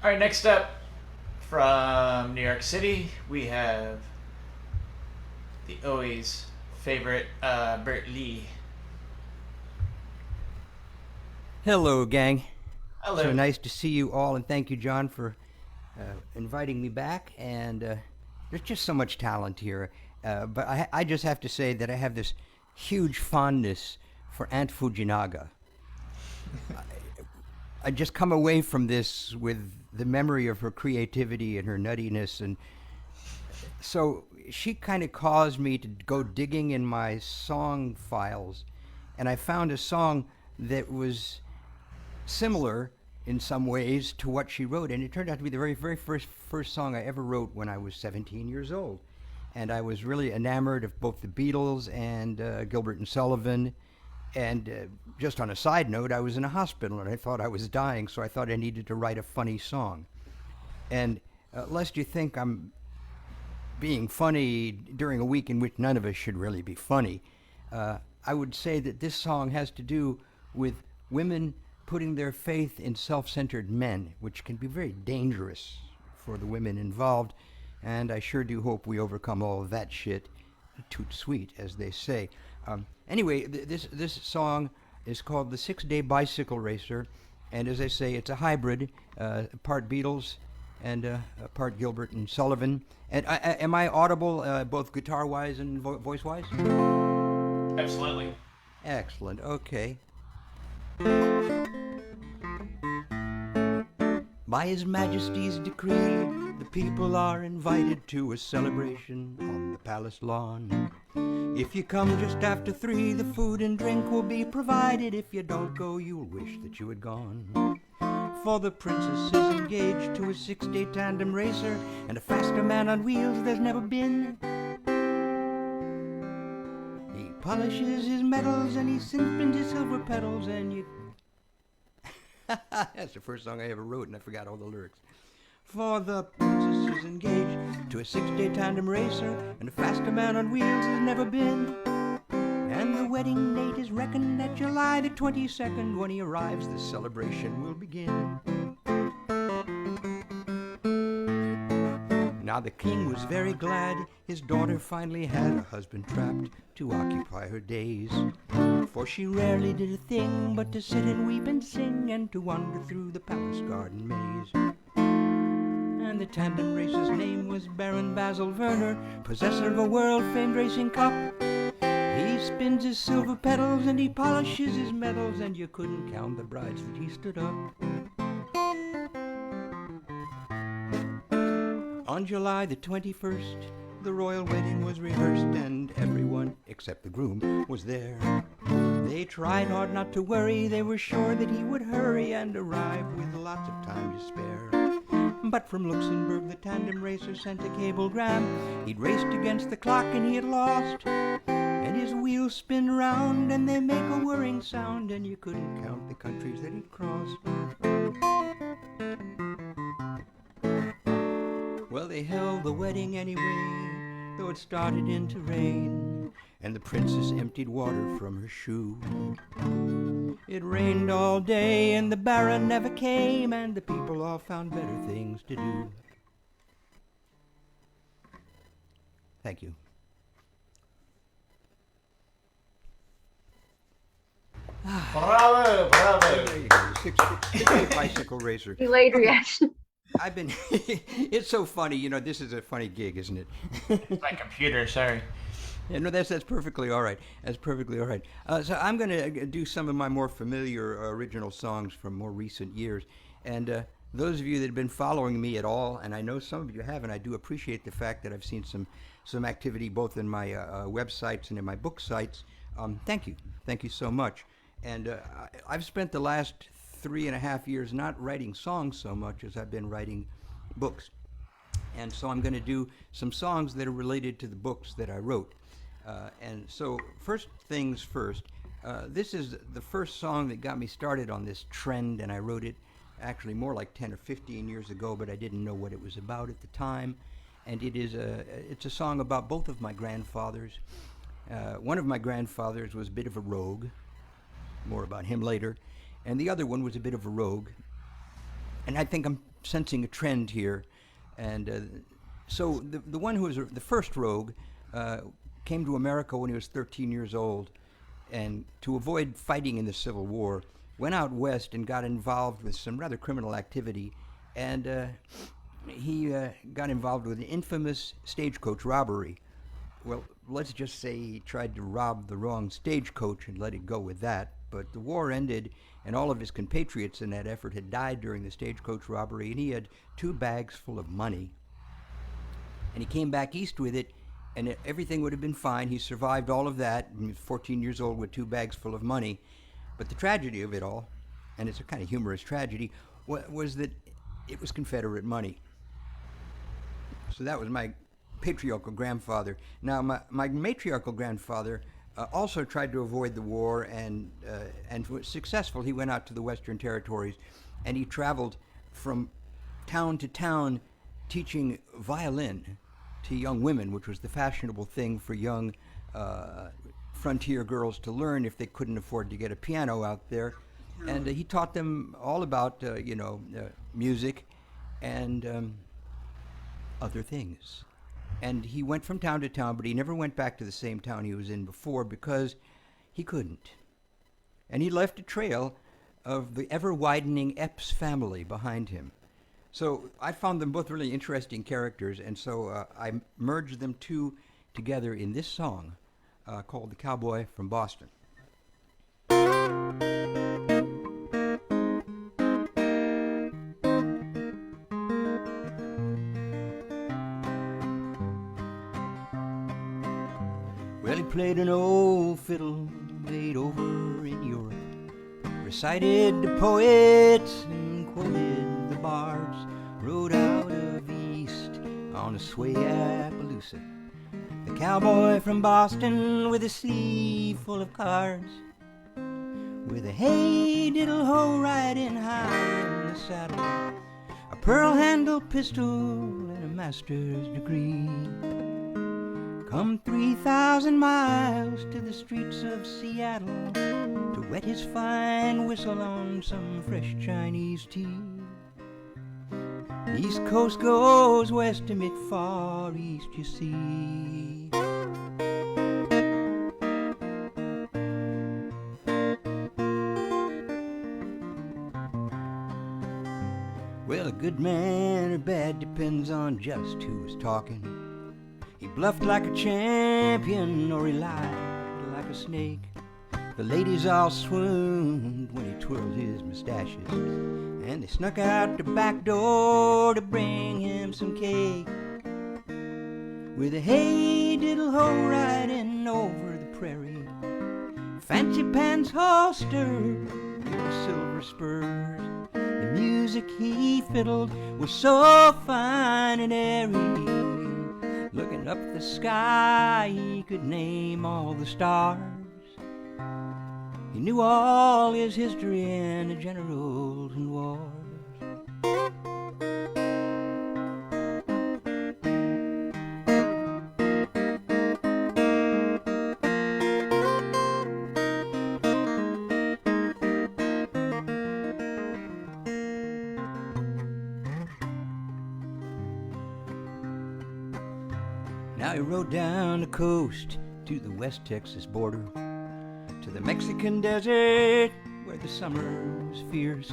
All right, next up from New York City, we have the always favorite Bert Lee. Hello, gang. So Hello. nice to see you all, and thank you, John, for inviting me back. And there's just so much talent here. But I just have to say that I have this huge fondness for Aunt Fujinaga. I just come away from this with the memory of her creativity and her nuttiness, and so she kind of caused me to go digging in my song files, and I found a song that was similar in some ways to what she wrote, and it turned out to be the very first song I ever wrote when I was 17 years old, and I was really enamored of both the Beatles and Gilbert and Sullivan. And just on a side note, I was in a hospital and I thought I was dying, so I thought I needed to write a funny song. And lest you think I'm being funny during a week in which none of us should really be funny, I would say that this song has to do with women putting their faith in self centered men, which can be very dangerous for the women involved. And I sure do hope we overcome all of that shit. Toot sweet, as they say. Anyway, this song is called "The 6 Day Bicycle Racer," and as I say, it's a hybrid, part Beatles and part Gilbert and Sullivan. And am I audible, both guitar-wise and voice-wise? Absolutely. Excellent. Okay. By His Majesty's decree, the people are invited to a celebration on the palace lawn. If you come just after 3, the food and drink will be provided. If you don't go, you'll wish that you had gone. For the princess is engaged to a 6-day tandem racer, and a faster man on wheels there's never been. He polishes his medals and he spins his silver petals, and you... That's the first song I ever wrote, and I forgot all the lyrics. For the princess is engaged to a 6-day tandem racer, and a faster man on wheels has never been. And the wedding date is reckoned at July the 22nd. When he arrives, the celebration will begin. Now the king was very glad his daughter finally had a husband trapped to occupy her days. For she rarely did a thing but to sit and weep and sing, and to wander through the palace garden maze. And the tandem racer's name was Baron Basil Werner, possessor of a world-famed racing cup. He spins his silver petals and he polishes his medals, and you couldn't count the brides that he stood up. On July the 21st, the royal wedding was rehearsed, and everyone, except the groom, was there. They tried hard not to worry, they were sure that he would hurry and arrive with lots of time to spare. But from Luxembourg the tandem racer sent a cablegram. He'd raced against the clock and he had lost, and his wheels spin round and they make a whirring sound, and you couldn't count the countries that he'd crossed. Well, they held the wedding anyway, though it started in to rain, and the princess emptied water from her shoe. It rained all day and the baron never came, and the people all found better things to do. Thank you. Bravo, bravo. There you go. Six-day bicycle racer. Delayed reaction. I've been. It's so funny, you know. This is a funny gig, isn't it? My computer, sorry. Yeah, no, that's perfectly all right. That's perfectly all right. So I'm going to do some of my more familiar original songs from more recent years, and those of you that have been following me at all, and I know some of you have, and I do appreciate the fact that I've seen some activity both in my websites and in my book sites. Thank you so much. And I've spent the last 3.5 years not writing songs so much as I've been writing books. And so I'm going to do some songs that are related to the books that I wrote. And so first things first, this is the first song that got me started on this trend, and I wrote it actually more like 10 or 15 years ago, but I didn't know what it was about at the time. And it's a song about both of my grandfathers. One of my grandfathers was a bit of a rogue, more about him later, and the other one was a bit of a rogue. And I think I'm sensing a trend here. And so the one who was the first rogue came to America when he was 13 years old, and to avoid fighting in the Civil War, went out west and got involved with some rather criminal activity, and he got involved with an infamous stagecoach robbery. Well, let's just say he tried to rob the wrong stagecoach and let it go with that. But the war ended, and all of his compatriots in that effort had died during the stagecoach robbery, and he had 2 bags full of money. And he came back east with it, and everything would have been fine. He survived all of that. He was 14 years old with 2 bags full of money. But the tragedy of it all, and it's a kind of humorous tragedy, was that it was Confederate money. So that was my patriarchal grandfather. Now, my matriarchal grandfather also tried to avoid the war and was successful. He went out to the Western Territories, and he traveled from town to town teaching violin to young women, which was the fashionable thing for young frontier girls to learn if they couldn't afford to get a piano out there. And he taught them all about, music and other things. And he went from town to town, but he never went back to the same town he was in before because he couldn't. And he left a trail of the ever-widening Epps family behind him. So I found them both really interesting characters, and so I merged them two together in this song called The Cowboy from Boston. Well, he played an old fiddle made over in Europe, recited the poets and quoted the bards, rode out of east on a sway-apaloosa. The cowboy from Boston with a sleeve full of cards, with a hey-diddle-ho riding high in the saddle, a pearl-handled pistol and a master's degree. Come 3,000 miles to the streets of Seattle to wet his fine whistle on some fresh Chinese tea. East Coast goes west to meet far east, you see. Well, a good man or bad depends on just who is talking. He bluffed like a champion or he lied like a snake. The ladies all swooned when he twirled his mustaches, and they snuck out the back door to bring him some cake. With a hey-diddle-ho riding over the prairie, fancy pants holster with silver spurs. The music he fiddled was so fine and airy. Looking up the sky, he could name all the stars. He knew all his history and the generals and wars. Now he rode down the coast to the West Texas border, to the Mexican desert where the summer was fierce.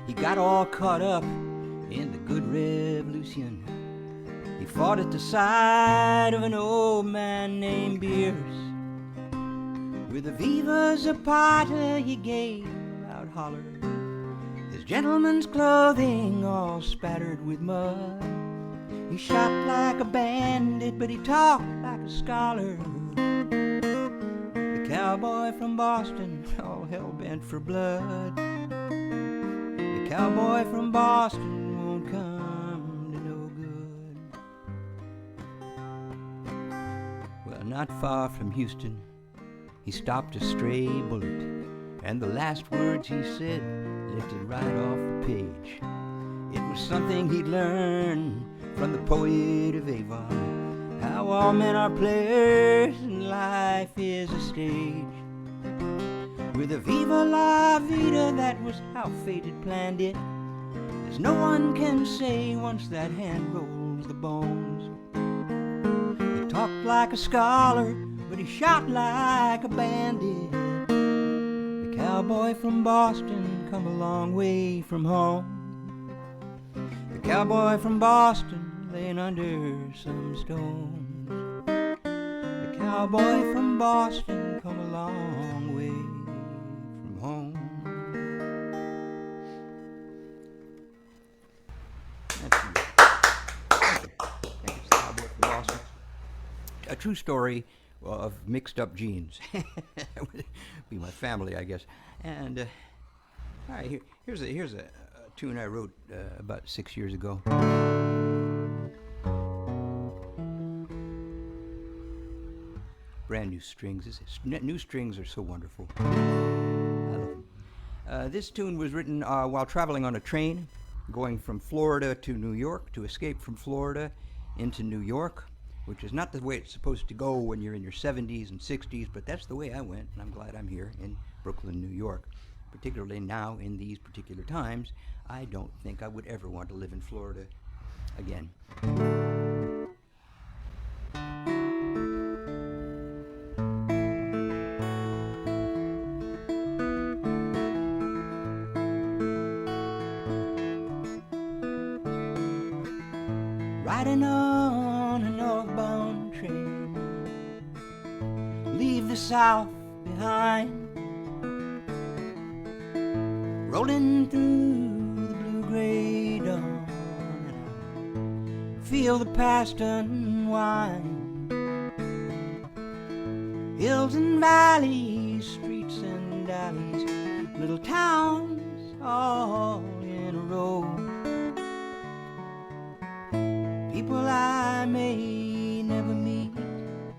He got all caught up in the good revolution. He fought at the side of an old man named Bierce. With a Viva Zapata he gave out holler, his gentleman's clothing all spattered with mud. He shot like a bandit, but he talked like a scholar. The cowboy from Boston, all hell-bent for blood. The cowboy from Boston won't come to no good. Well, not far from Houston, he stopped a stray bullet, and the last words he said lifted right off the page. It was something he'd learned from the poet of Avon, how all men are players and life is a stage. With a viva la vida, that was how fate had planned it. The as no one can say once that hand rolls the bones. He talked like a scholar, but he shot like a bandit. The cowboy from Boston come a long way from home. The cowboy from Boston laying under some stones. The cowboy from Boston come a long way from home. A true story of mixed up genes. That would be my family, I guess. And all right, here's a tune I wrote about 6 years ago. Brand new strings. New strings are so wonderful. I love them. This tune was written while traveling on a train, going from Florida to New York to escape from Florida into New York, which is not the way it's supposed to go when you're in your 70s and 60s, but that's the way I went, and I'm glad I'm here in Brooklyn, New York. Particularly now, in these particular times, I don't think I would ever want to live in Florida again. Riding on a northbound train, leave the South behind, rolling through the blue-gray dawn, and I feel the past unwind. Hills and valleys, streets and alleys, little towns all in a row. People I may never meet,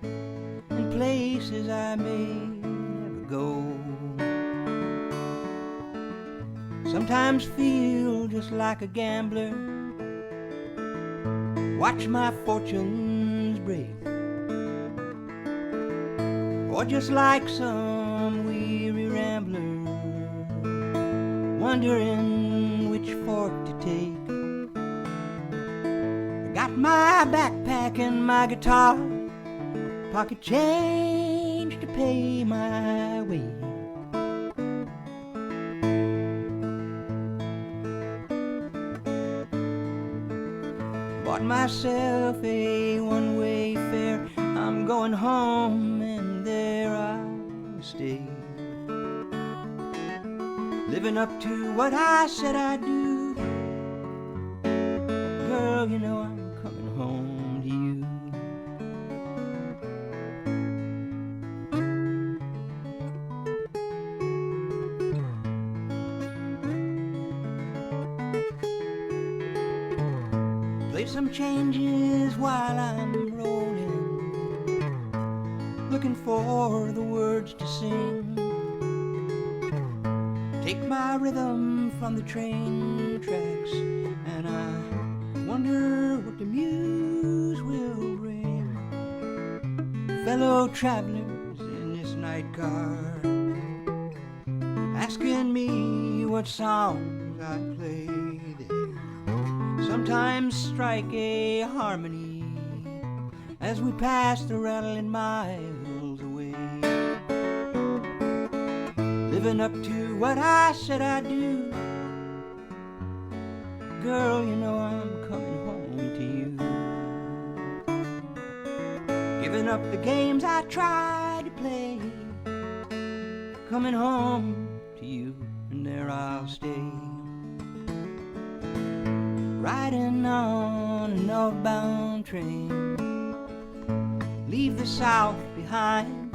and places I may never go. Sometimes feel just like a gambler, watch my fortunes break, or just like some weary rambler, wondering which fork to take. Got my backpack and my guitar, pocket change to pay my way. Bought myself a one-way fare, I'm going home and there I'll stay. Living up to what I said I'd do. Girl, you know I'm coming home to you. Play some changes while I'm rolling, looking for the words to sing. Take my rhythm from the train tracks, and I wonder what the muse will bring. Fellow travelers in this night car, asking me what songs I play. They sometimes strike a harmony as we pass the rattling miles away. Living up to what I said I'd do. Girl, you know I'm coming home to you. Giving up the games I tried to play, coming home to you, and there I'll stay. Riding on a northbound train, leave the South behind,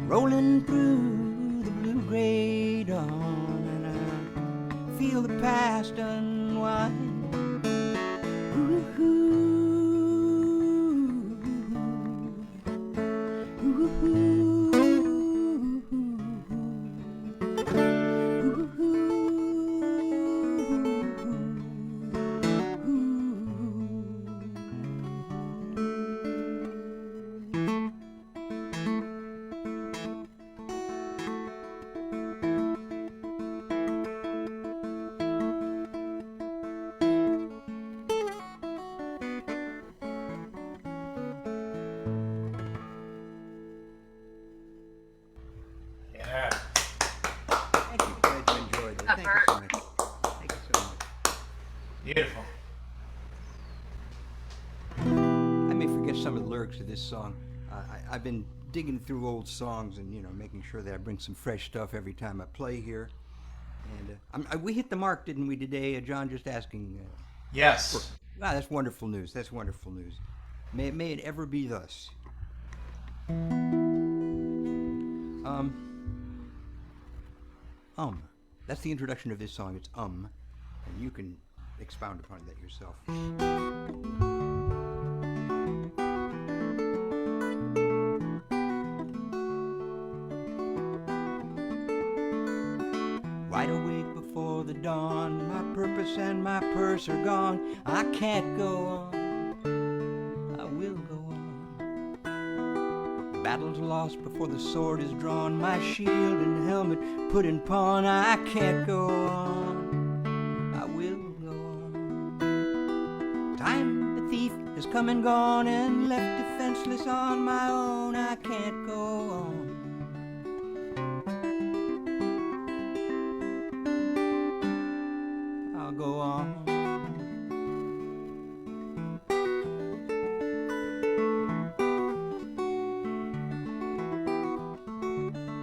rolling through the blue-gray dawn, and I feel the past unwind. Ooh-hoo. Thank you so much. Thank you so much. Beautiful. I may forget some of the lyrics of this song. I've been digging through old songs and making sure that I bring some fresh stuff every time I play here. And we hit the mark, didn't we today? John, just asking. Yes. That's wonderful news. That's wonderful news. May it ever be thus. That's the introduction of this song. It's and you can expound upon that yourself. Wide awake before the dawn, my purpose and my purse are gone. I can't go on, I will go on. Battle's lost before the sword is drawn, my shield and helmet put in pawn. I can't go on, I will go on. Time, the thief, has come and gone and left defenseless on my own. I can't go on. Go on.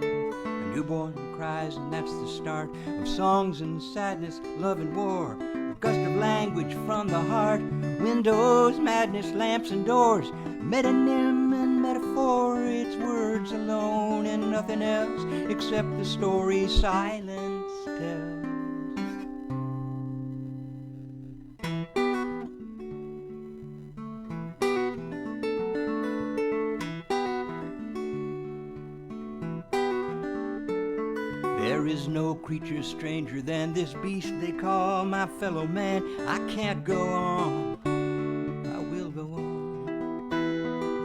A newborn cries, and that's the start of songs and sadness, love and war. A gust of language from the heart, windows, madness, lamps and doors. Metonym and metaphor, it's words alone and nothing else except the story silence tells. There is no creature stranger than this beast they call my fellow man. I can't go on, I will go on.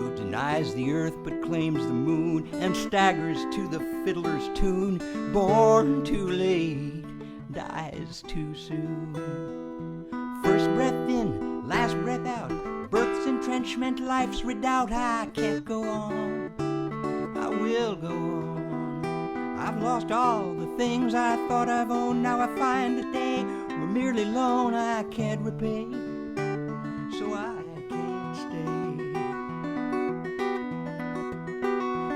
Who denies the earth but claims the moon and staggers to the fiddler's tune. Born too late, dies too soon. First breath in, last breath out. Birth's entrenchment, life's redoubt. I can't go on, I will go on. I've lost all the things I thought I've owned. Now I find that they were merely loan I can't repay, so I can't stay.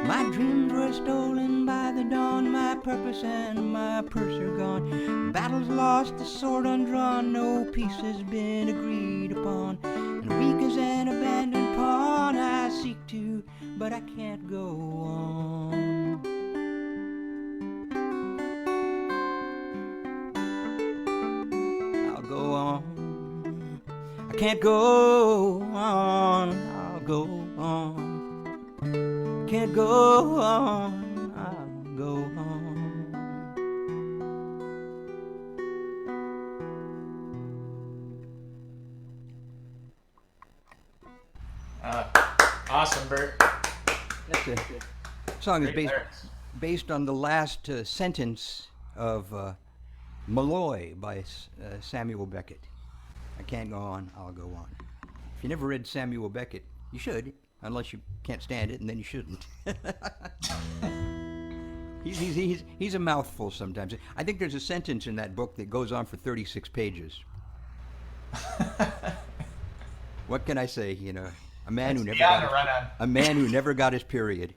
My dreams were stolen by the dawn, my purpose and my purse are gone. Battle's lost, the sword undrawn, no peace has been agreed upon. And weak as an abandoned pawn I seek to, but I can't go on. Go on. I can't go on. I'll go on. Can't go on. I'll go on. Awesome, Bert. That's it. The song is Great based on the last sentence of Malloy by Samuel Beckett. I can't go on, I'll go on. If you never read Samuel Beckett, you should, unless you can't stand it, and then you shouldn't. He's a mouthful sometimes. I think there's a sentence in that book that goes on for 36 pages. What can I say? A man who never got his period.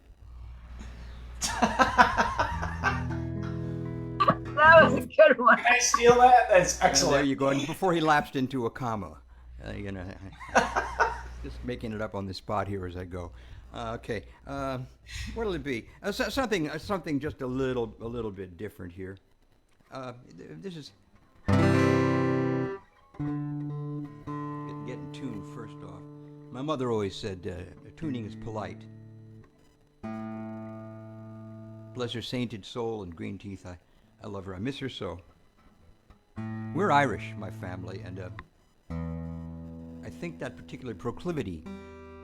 That was a good one. Can I steal that? That's excellent. There you go. And before he lapsed into a comma, just making it up on the spot here as I go. Okay, what'll it be? Something just a little bit different here. This is getting tuned first off. My mother always said tuning is polite. Bless her sainted soul and green teeth. I love her. I miss her so. We're Irish, my family, and I think that particular proclivity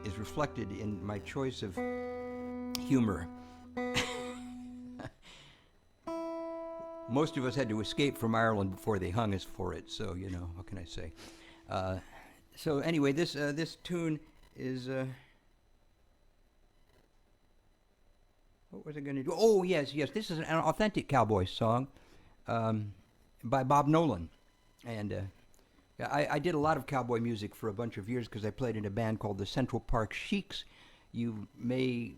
is reflected in my choice of humor. Most of us had to escape from Ireland before they hung us for it, so what can I say? So anyway, this tune is. What was I going to do? Oh, yes. This is an authentic cowboy song. by Bob Nolan. And yeah, I did a lot of cowboy music for a bunch of years because I played in a band called the Central Park Sheiks. You may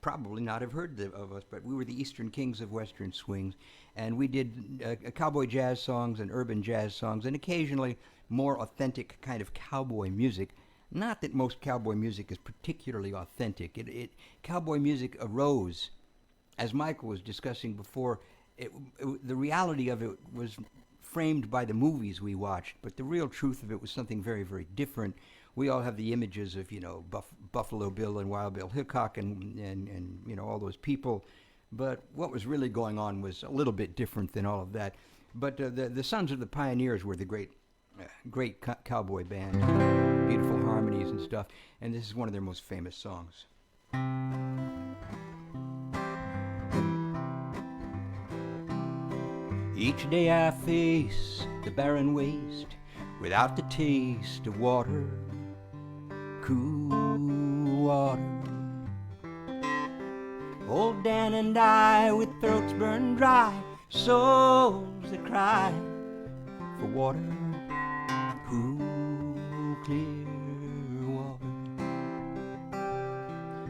probably not have heard of us, but we were the Eastern Kings of Western Swings. And we did cowboy jazz songs and urban jazz songs, and occasionally more authentic kind of cowboy music. Not that most cowboy music is particularly authentic. Cowboy music arose, as Michael was discussing before. The reality of it was framed by the movies we watched, but the real truth of it was something very, very different. We all have the images of, Buffalo Bill and Wild Bill Hickok and all those people, but what was really going on was a little bit different than all of that. But the Sons of the Pioneers were the great cowboy band, beautiful harmonies and stuff, and this is one of their most famous songs. Each day I face the barren waste without the taste of water, cool water. Old Dan and I, with throats burned dry, souls that cry for water, cool, clear water.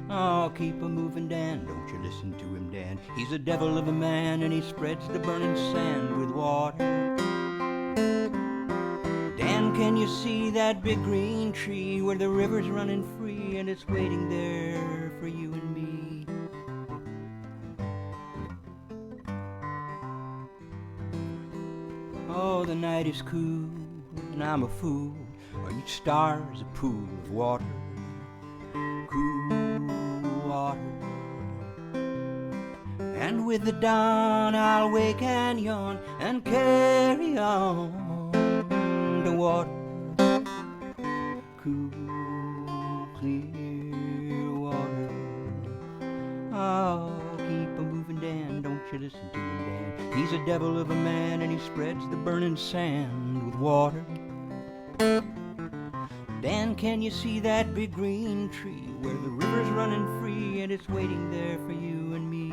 Oh, keep a moving, Dan, don't you listen to him, Dan. He's a devil of a man, and he spreads the burning sand with water. Dan, can you see that big green tree where the river's running free, and it's waiting there for you and me? Oh, the night is cool, and I'm a fool. Oh, each star's a pool of water, cool water. And with the dawn I'll wake and yawn and carry on the water, cool, clear water. Oh, keep a moving, Dan, don't you listen to him, Dan. He's a devil of a man, and he spreads the burning sand with water. Dan, can you see that big green tree where the river's running free, and it's waiting there for you and me?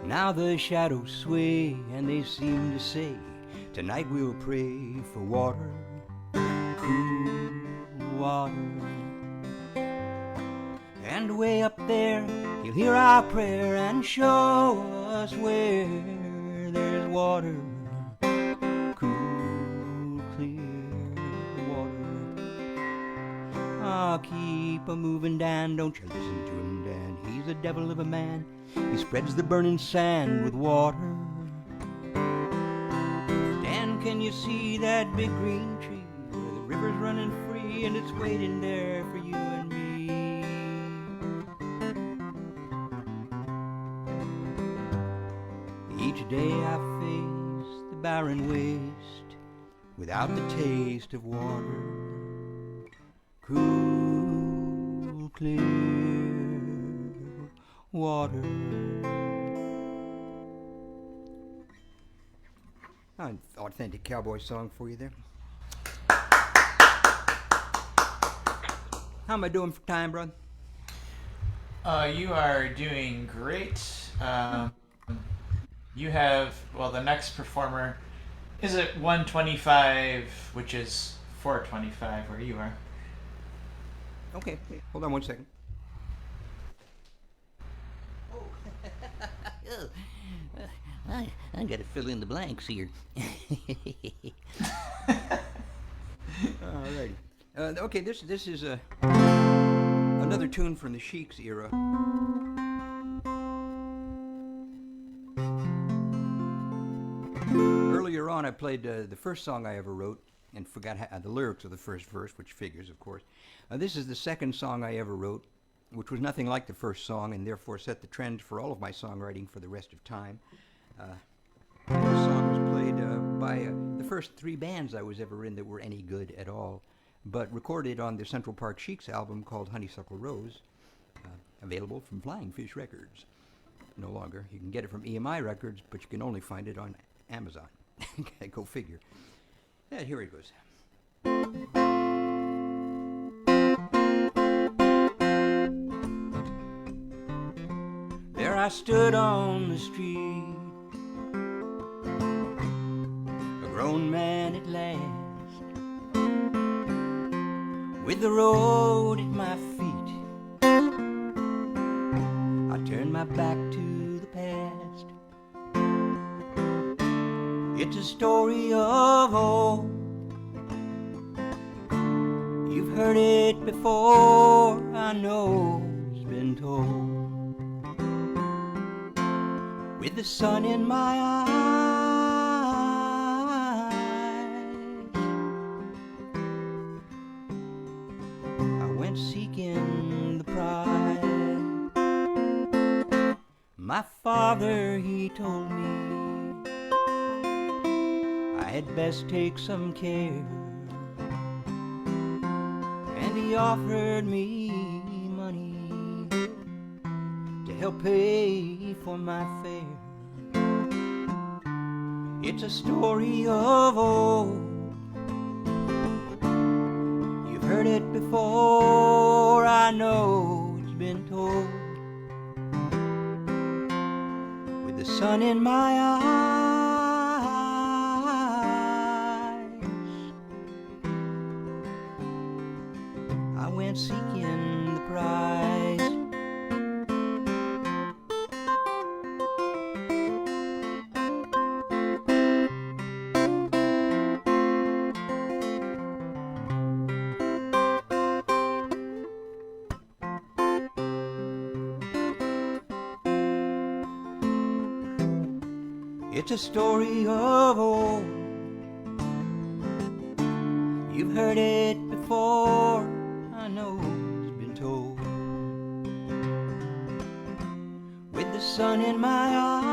Now the shadows sway, and they seem to say, tonight we'll pray for water, cool water. And way up there, he'll hear our prayer and show us where there's water, cool, clear water. Ah, keep a moving, Dan, don't you listen to him, Dan. He's a devil of a man. He spreads the burning sand with water. Dan, can you see that big green tree where the river's running free, and it's waiting there for you and me? Each day I face the barren waste without the taste of water, cool, clear water. An authentic cowboy song for you there. How am I doing for time, brother? You are doing great. You have, the next performer is at 125, which is 425 where you are. Okay, hold on one second. I got to fill in the blanks here. Alrighty. Okay, this is another tune from the Sheiks era. Earlier on, I played the first song I ever wrote and forgot the lyrics of the first verse, which figures, of course. This is the second song I ever wrote, which was nothing like the first song, and therefore set the trend for all of my songwriting for the rest of time. This song was played by the first three bands I was ever in that were any good at all, but recorded on the Central Park Sheiks album called Honeysuckle Rose, available from Flying Fish Records. No longer. You can get it from EMI Records, but you can only find it on Amazon. Go figure. Yeah, here it goes. There I stood on the street, a grown man at last, with the road at my feet. I turned my back to the past. It's a story of old. You've heard it before, I know it's been told. With the sun in my eyes, I went seeking the prize. My father, he told me I had best take some care, and he offered me money to help pay for my fare. It's a story of old. You've heard it before, I know it's been told. With the sun in my eyes, I went seeking the prize. It's a story of old. You've heard it before, I know it's been told. With the sun in my eyes,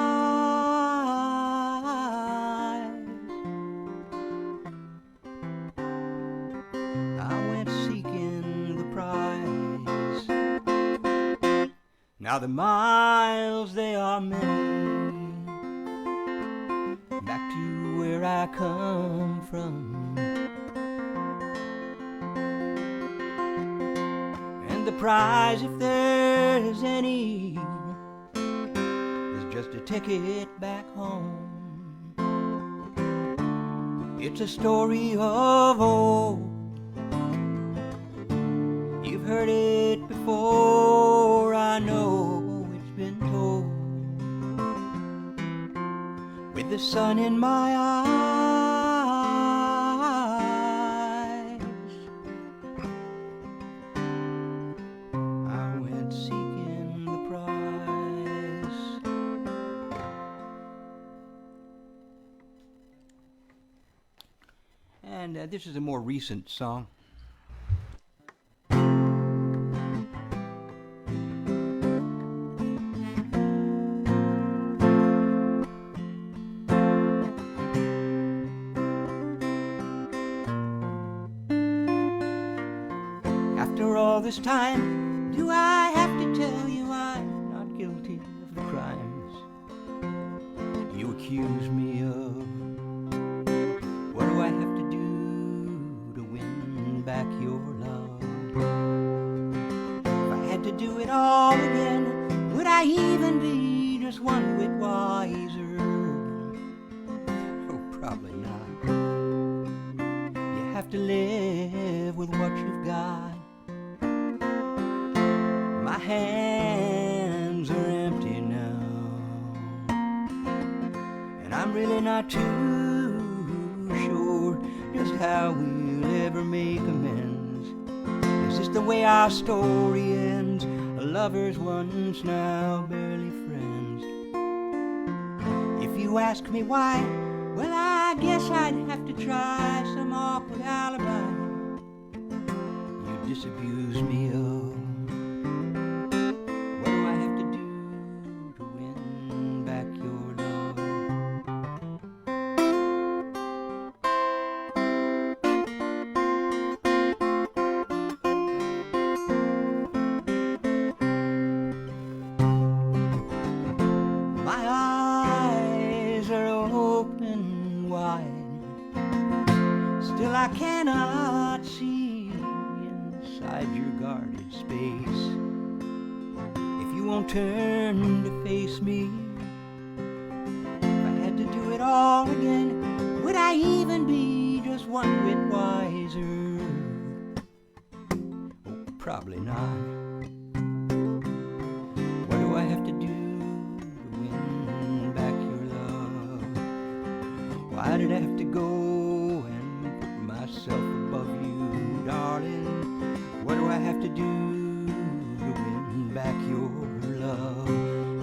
I went seeking the prize. Now the miles, they are many, back to where I come from, and the prize, if there's any, is just a ticket back home. It's a story of old. You've heard it before, I know it's been told. With the sun in my eyes, I went seeking the prize. And this is a more recent song. After all this time, do I have to tell you I'm not guilty of the crimes you accuse me of? What do I have to do to win back your love? If I had to do it all again, would I even be just one whit wiser? Oh, probably not. You have to live with what you've got. My hands are empty now, and I'm really not too sure just how we'll ever make amends. Is this the way our story ends? Lovers once, now barely friends. If you ask me why, well, I guess I'd have to try some awkward alibi you disabuse me of. cannot see inside your guarded space. If you won't turn to face me, if I had to do it all again, would I even be just one bit wiser? Oh, probably not. What do I have to do to win back your love? Why did I have to go and put myself above you, darling? What do I have to do to win back your love?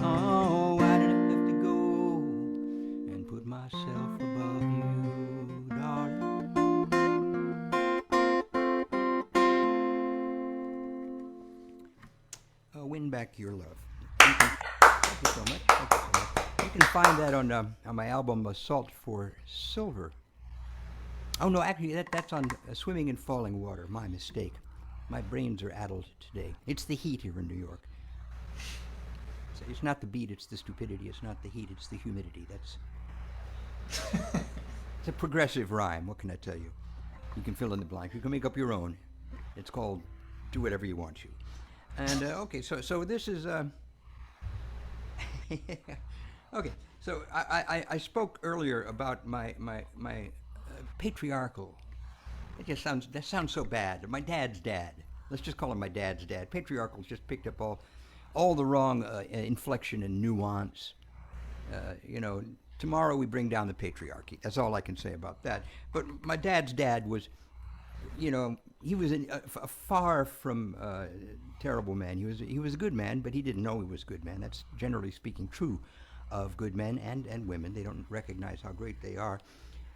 Oh, why did I have to go and put myself above you, darling? Win back your love. Thank you so much. Thank you so much. You can find that on my album Assault for Silver. Oh no, actually that's on Swimming in Falling Water. My mistake. My brains are addled today. It's the heat here in New York. It's not the beat, it's the stupidity. It's not the heat, it's the humidity. It's a progressive rhyme. What can I tell you? You can fill in the blank. You can make up your own. It's called Do Whatever You Want to. And okay, so this is okay. So I spoke earlier about my patriarchal. That sounds so bad. My dad's dad. Let's just call him my dad's dad. Patriarchal's just picked up all the wrong inflection and nuance. Tomorrow we bring down the patriarchy. That's all I can say about that. But my dad's dad was, he was a far from terrible man. He was a good man, but he didn't know he was a good man. That's generally speaking true of good men and women. They don't recognize how great they are.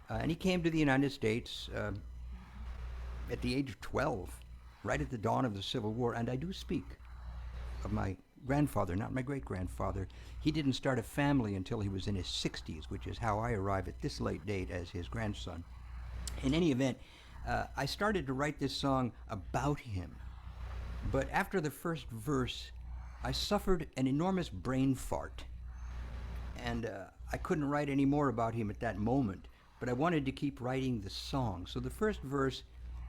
And he came to the United States at the age of 12, right at the dawn of the Civil War. And I do speak of my grandfather, not my great-grandfather. He didn't start a family until he was in his 60s, which is how I arrive at this late date as his grandson. In any event, I started to write this song about him, but after the first verse, I suffered an enormous brain fart, and I couldn't write any more about him at that moment, but I wanted to keep writing the song. So the first verse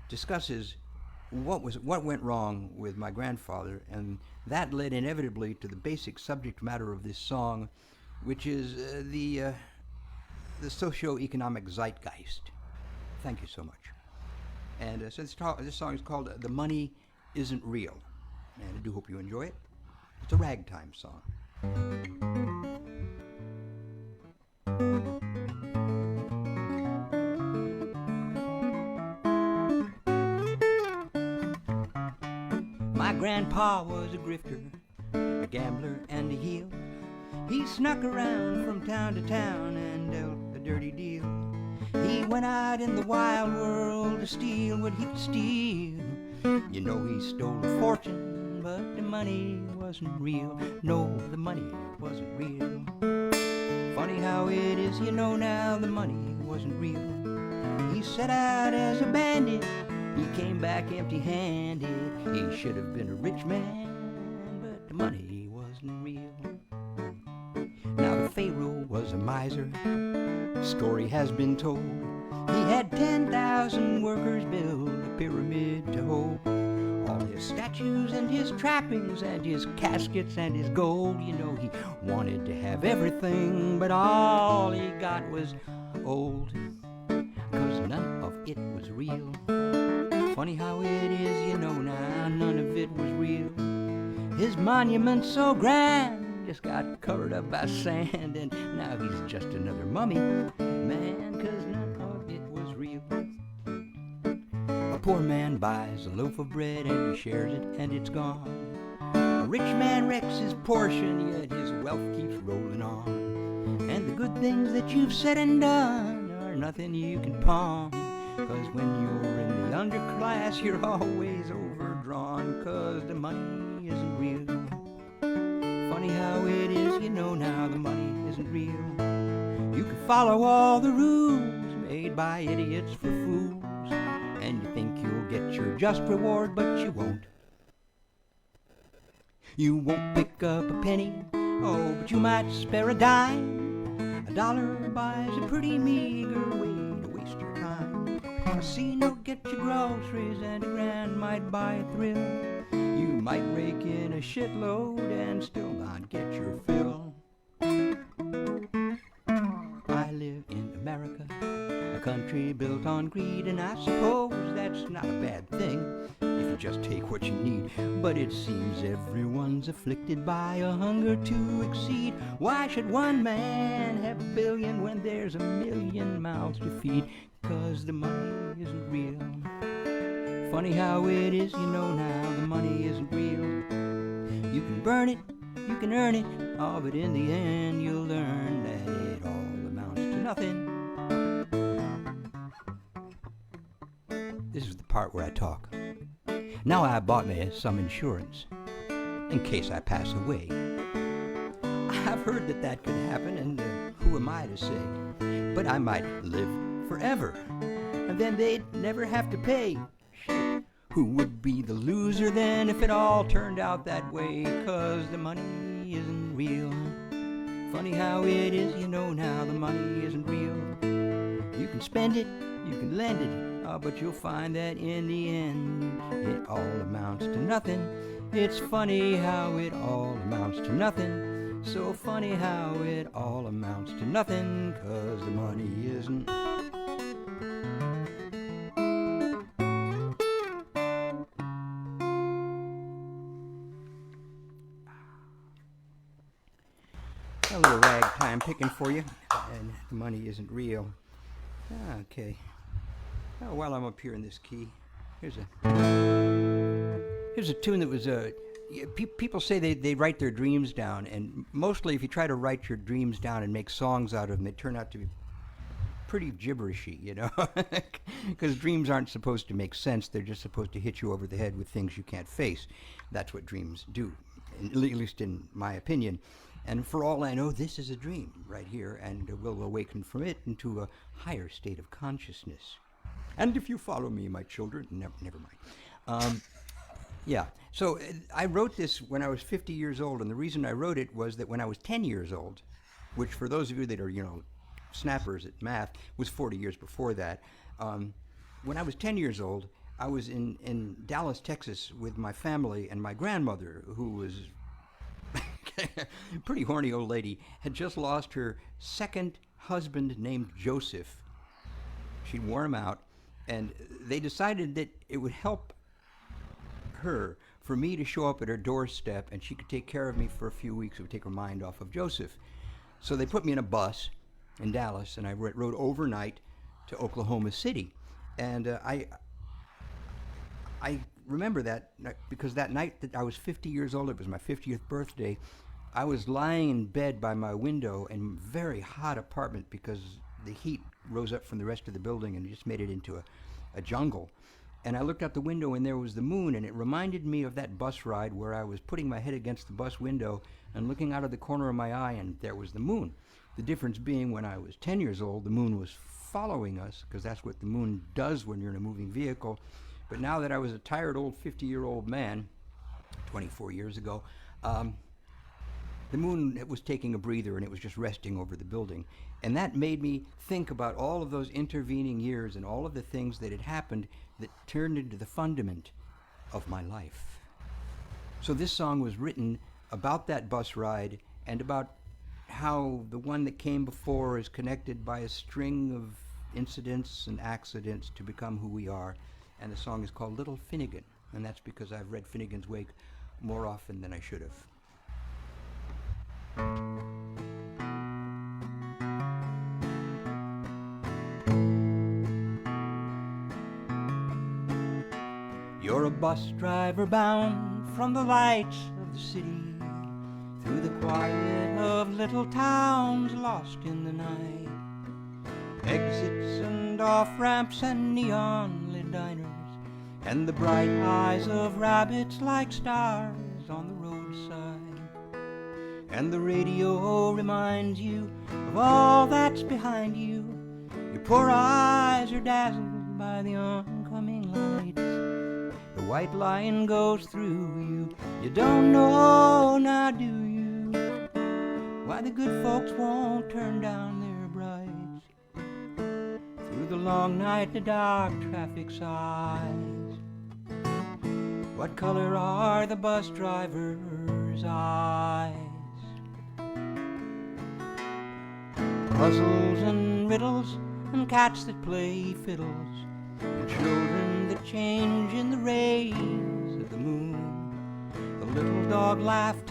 discusses what went wrong with my grandfather, and that led inevitably to the basic subject matter of this song, which is the socio-economic zeitgeist. Thank you so much. And so this song is called The Money Isn't Real, and I do hope you enjoy it. It's a ragtime song. My grandpa was a grifter, a gambler and a heel. He snuck around from town to town and dealt a dirty deal. He went out in the wild world to steal what he could steal. He stole a fortune, but the money wasn't real. No, the money wasn't real. Funny how it is, now the money wasn't real. He set out as a bandit, he came back empty-handed. He should have been a rich man, but the money wasn't real. Now the Pharaoh was a miser, story has been told. He had 10,000 workers build a pyramid to hold all his statues and his trappings and his caskets and his gold. He wanted to have everything, but all he got was old, 'cause none of it was real. Funny how it is, now none of it was real. His monument so grand just got covered up by sand, and now he's just another mummy, man, 'cause none of it was real. A poor man buys a loaf of bread and he shares it and it's gone. A rich man wrecks his portion, yet his wealth keeps rolling on. And the good things that you've said and done are nothing you can pawn, 'cause when you're in the underclass you're always overdrawn, 'cause the money isn't real. Funny how it is, now the money isn't real. You can follow all the rules made by idiots for fools, and you think you'll get your just reward, but you won't. You won't pick up a penny, oh, but you might spare a dime. $1 buys a pretty meager way to waste your time. casino, get your groceries, and a grand might buy a thrill. You might rake in a shitload and still not get your fill. I live in America, a country built on greed, and I suppose that's not a bad thing if you just take what you need. But it seems everyone's afflicted by a hunger to exceed. Why should one man have a billion when there's a million mouths to feed? 'Cause the money isn't real. Funny how it is, you know now, the money isn't real. You can burn it, you can earn it, oh, but in the end you'll learn that it all amounts to nothing. This is the part where I talk. Now I bought me some insurance, in case I pass away. I've heard that that could happen, and who am I to say? But I might live forever, and then they'd never have to pay. Shit, who would be the loser then if it all turned out that way? 'Cause the money isn't real. Funny how it is, you know now, the money isn't real. You can spend it, you can lend it, but you'll find that in the end it all amounts to nothing. It's funny how it all amounts to nothing. So funny how it all amounts to nothing, 'cause the money isn't. A little ragtime picking for you, and the money isn't real. Okay. Oh, while I'm up here in this key, here's a tune that was people say they write their dreams down, and mostly if you try to write your dreams down and make songs out of them, they turn out to be pretty gibberishy, you know, because dreams aren't supposed to make sense. They're just supposed to hit you over the head with things you can't face. That's what dreams do, at least in my opinion. And for all I know, this is a dream right here, and we'll awaken from it into a higher state of consciousness. And if you follow me, my children, never mind. Yeah, so I wrote this when I was 50 years old, and the reason I wrote it was that when I was 10 years old, which for those of you that are, you know, snappers at math, was 40 years before that. When I was 10 years old, I was in Dallas, Texas with my family, and my grandmother, who was a pretty horny old lady, had just lost her second husband named Joseph. She'd worn him out, and they decided that it would help her for me to show up at her doorstep, and she could take care of me for a few weeks. It would take her mind off of Joseph. So they put me in a bus in Dallas, and I rode overnight to Oklahoma City. And I remember that because that night that I was 50 years old, it was my 50th birthday, I was lying in bed by my window in a very hot apartment because the heat rose up from the rest of the building and just made it into a jungle. And I looked out the window and there was the moon, and it reminded me of that bus ride where I was putting my head against the bus window and looking out of the corner of my eye, and there was the moon. The difference being when I was 10 years old, the moon was following us, because that's what the moon does when you're in a moving vehicle. But now that I was a tired old 50-year-old man, 24 years ago, the moon was taking a breather and it was just resting over the building. And that made me think about all of those intervening years and all of the things that had happened that turned into the fundament of my life. So this song was written about that bus ride and about how the one that came before is connected by a string of incidents and accidents to become who we are. And the song is called Little Finnegan, and that's because I've read Finnegan's Wake more often than I should have. You're a bus driver bound from the lights of the city through the quiet of little towns lost in the night. Exits and off-ramps and neon-lit diners and the bright eyes of rabbits like stars on the roadside. And the radio reminds you of all that's behind you. Your poor eyes are dazzled by the oncoming lights. The white line goes through you. You don't know, now do you, why the good folks won't turn down their brights. Through the long night, the dark traffic sighs. What color are the bus driver's eyes? Puzzles and riddles and cats that play fiddles and children that change in the rays of the moon. The little dog laughed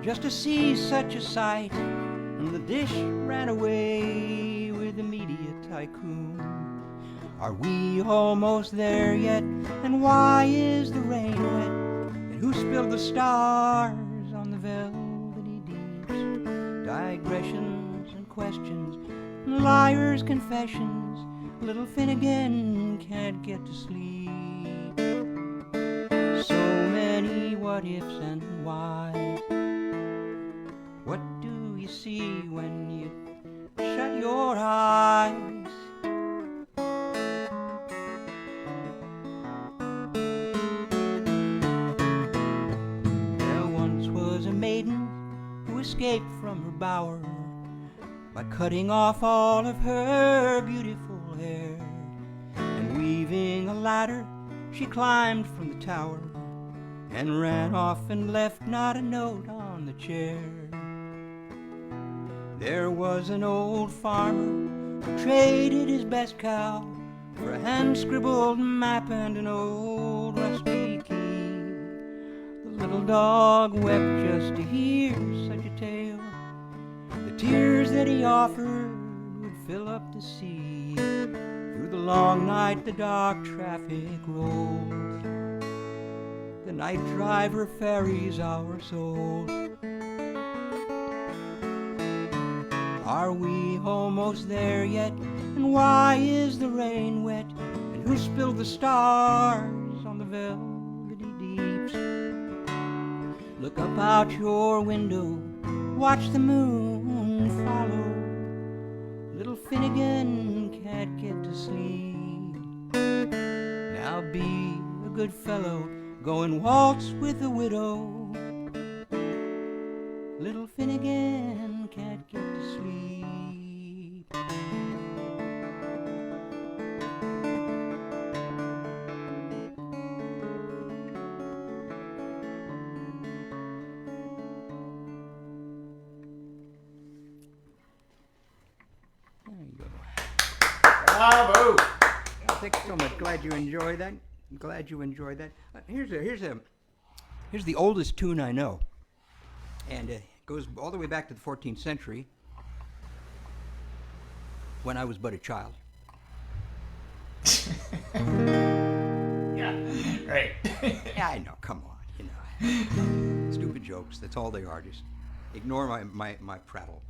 just to see such a sight, and the dish ran away with the media tycoon. Are we almost there yet? And why is the rain wet? And who spilled the stars on the velvety deeps? Digressions and questions, and liars' confessions. Little Finnegan can't get to sleep. So many what ifs and whys. What do you see when you shut your eyes? Escaped from her bower by cutting off all of her beautiful hair, and weaving a ladder she climbed from the tower and ran off and left not a note on the chair. There was an old farmer who traded his best cow for a hand-scribbled map and an old rusty key. The little dog wept just to hear such a tale. The tears that he offered would fill up the sea. Through the long night the dark traffic rolls. The night driver ferries our souls. Are we almost there yet? And why is the rain wet? And who spilled the stars on the velvety deeps? Look up out your window, watch the moon follow. Little Finnegan can't get to sleep. Now be a good fellow, go and waltz with the widow. Little Finnegan can't get to sleep. Bravo! Thanks so much. Glad you enjoyed that. Glad you enjoyed that. Here's the oldest tune I know, and it goes all the way back to the 14th century, when I was but a child. Yeah, right. Yeah, I know. Come on, you know, stupid jokes. That's all they are. Just ignore my prattle.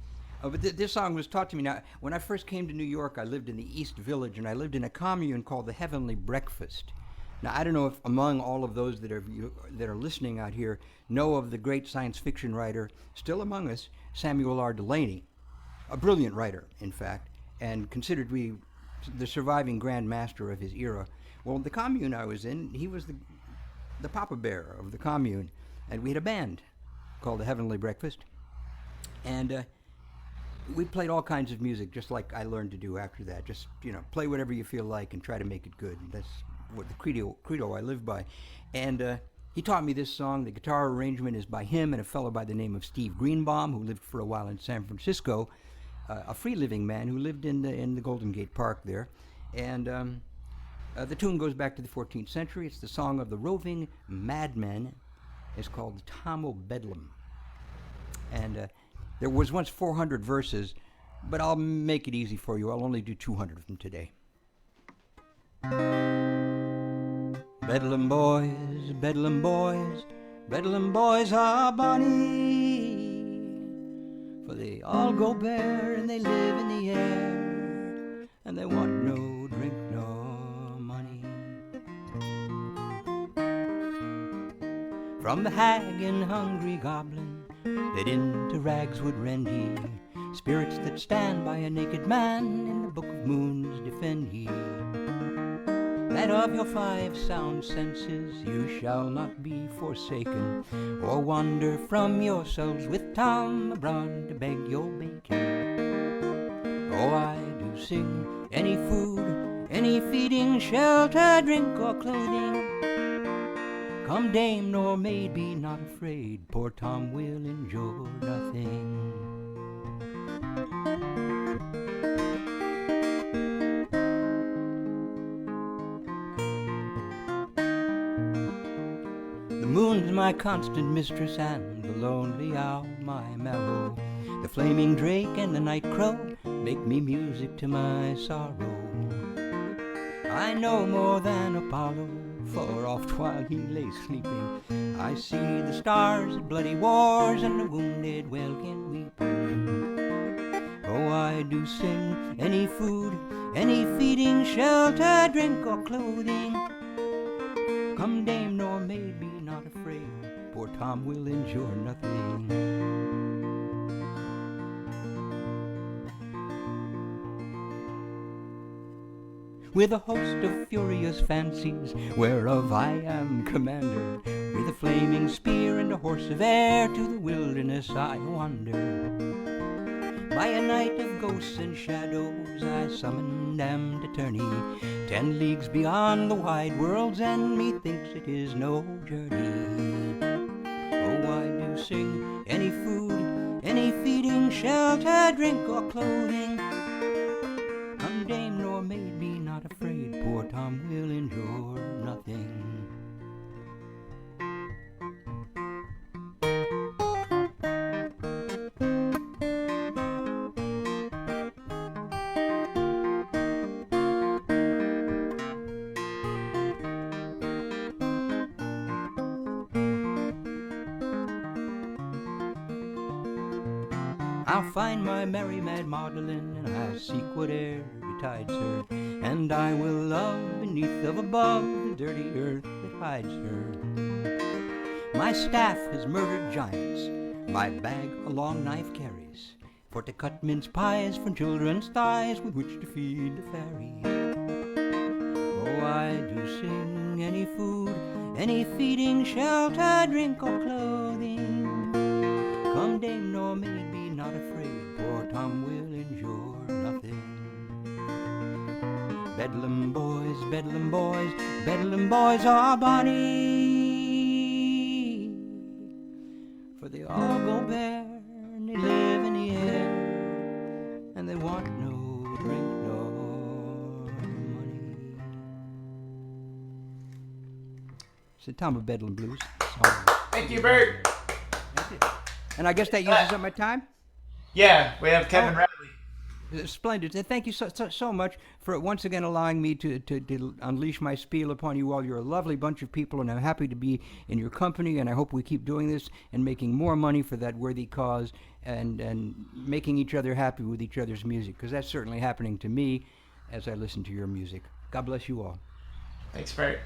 But this song was taught to me. Now, when I first came to New York, I lived in the East Village, and I lived in a commune called the Heavenly Breakfast. Now, I don't know if among all of those that are listening out here know of the great science fiction writer, still among us, Samuel R. Delany, a brilliant writer, in fact, and considered the surviving grand master of his era. Well, the commune I was in, he was the Papa Bear of the commune, and we had a band called the Heavenly Breakfast, and we played all kinds of music, just like I learned to do after that. Just, play whatever you feel like and try to make it good. That's what the credo I live by. And he taught me this song. The guitar arrangement is by him and a fellow by the name of Steve Greenbaum, who lived for a while in San Francisco, a free-living man who lived in the Golden Gate Park there. And the tune goes back to the 14th century. It's the song of the roving madmen. It's called Tom o' Bedlam. And there was once 400 verses, but I'll make it easy for you. I'll only do 200 of them today. Bedlam boys, Bedlam boys, Bedlam boys are bonny, for they all go bare and they live in the air, and they want no drink nor money. From the hag and hungry goblin that into rags would rend ye, spirits that stand by a naked man in the book of moons defend ye. That of your 5 sound senses you shall not be forsaken, or wander from yourselves with Tom abroad to beg your bacon. Oh, I do sing any food, any feeding, shelter, drink, or clothing. Come dame nor maid, be not afraid, poor Tom will endure nothing. The moon's my constant mistress, and the lonely owl my marrow. The flaming drake and the night crow make me music to my sorrow. I know more than Apollo, for oft while he lay sleeping, I see the stars of bloody wars and the wounded welkin weeping. Oh, I do sing any food, any feeding, shelter, drink, or clothing. Come dame nor maid, be not afraid, poor Tom will endure nothing. With a host of furious fancies, whereof I am commander, with a flaming spear and a horse of air, to the wilderness I wander. By a night of ghosts and shadows I summon damned attorney, 10 leagues beyond the wide world's end, methinks it is no journey. Oh, I do sing any food, any feeding, shelter, drink, or clothing. Come dame nor maid, be not afraid, poor Tom will endure nothing. I'll find my merry mad Magdalene, and I'll seek whate'er betides her, and I will love beneath of above the dirty earth that hides her. My staff has murdered giants, my bag a long knife carries, for to cut mince pies from children's thighs with which to feed the fairies. Oh, I do sing any food, any feeding, shelter, drink, or clothing. Come dame nor maid, be not afraid, poor Tom will endure nothing. Bedlam boys, Bedlam boys, Bedlam boys are bonny, for they all go bare, and they live in the air, and they want no drink nor money. It's the Tom of Bedlam Blues. Thank you, Bert. And I guess that uses up my time? Yeah, we have Kevin Radley. Splendid. And thank you so much for once again allowing me to unleash my spiel upon you all. You're a lovely bunch of people, and I'm happy to be in your company, and I hope we keep doing this and making more money for that worthy cause and making each other happy with each other's music, because that's certainly happening to me as I listen to your music. God bless you all. Thanks, Bert.